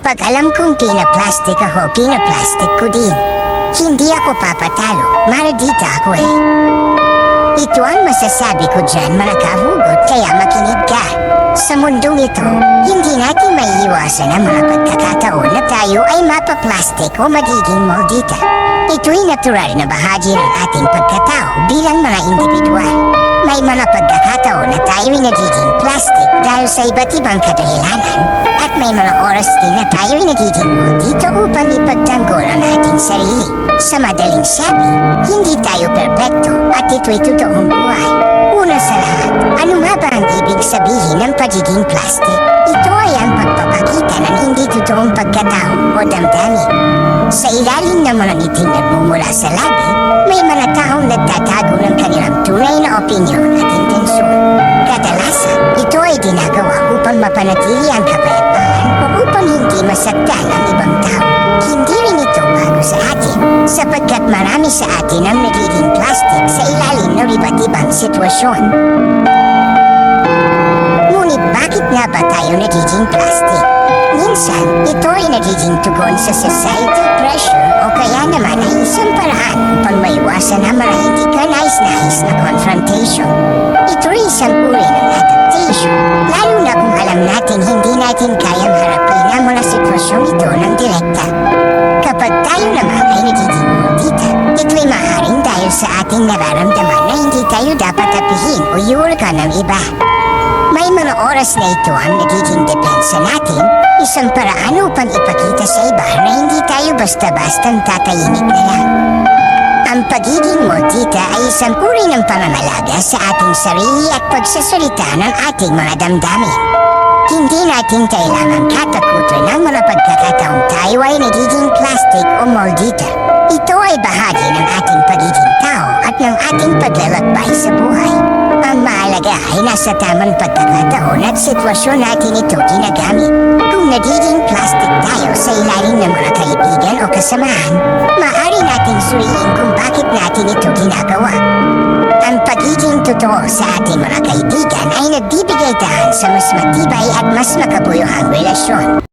Kapag alam kong pinaplastic ako, pinaplastic ko din. Hindi ako papatalo, maldita ako eh. Ito ang masasabi ko dyan, mga kahugot, kaya makinig ka. Sa mundong ito, hindi natin maiiwasan ang mga pagkakataon na tayo ay mapaplastic o magiging maldita. Ito'y natural na bahagi ng ating pagkatao bilang mga individual. May mga pagkakataon na tayo'y nagiging plastic dahil sa iba't ibang kadahilanan at may mga oras din na tayo'y nagiging maldita upang ipagtanggol ang ating sarili. Sa madaling sabi, hindi tayo perpekto at ito'y totoong buhay. Una sa lahat, ano nga ba ang ibig sabihin ng pagiging plastic? Ito ay ang pagpapakita ng hindi totoong pagkatao o damdamin. Sa ilalim ng mga ngiting nagmumula sa labi, may mga taong nagtatago ng kanilang tunay na opinyon at intensyon. Kadalasan, ito ay ginagawa upang mapanatili ang kapayapaan o upang hindi masaktan ang ibang tao. Hindi rin ito bago sa atin, sapagkat marami sa atin ang nagiging plastic sa ilalim ng iba't ibang sitwasyon. Ngunit bakit nga ba tayo nagiging plastic? Minsan, ito ay nagiging tugon sa societal pressure o kaya naman ay isang paraan upang maiwasan ang mga hindi ka nais-nais na confrontation. Ito ay isang uri ng adaptation, lalo na kung alam natin hindi natin kayang harapin ang mga sitwasyong ito ng direkta. Kapag tayo naman ay nagiging maldita, ito'y maaaring dahil sa ating nararamdaman na hindi tayo dapat apihin o iulkan ng iba. May mga oras na ito ang nagiging depensa natin, isang paraan upang ipakita sa iba na hindi tayo basta-bastang tatahimik na lang. Ang pagiging maldita ay isang uri ng pangangalaga sa ating sarili at pagsasalita ng ating mga damdamin. Hindi natin kailangang katakutan ng mga pagkakataong tayo ay nagiging plastic o maldita. Ito ay bahagi ng ating pagiging tao at ng ating paglalakbay sa buhay. Ang mahalaga ay nasa tamang pagkakataon at sitwasyon natin ito ginagamit. Kung nagiging plastic tayo sa ilalim ng mga kaibigan o kasamahan, maaari nating suriin kung bakit natin ito ginagawa. Ang pagiging totoo sa ating mga kaibigan ay nagbibigay daan sa mas matibay at mas makabuluhang relasyon.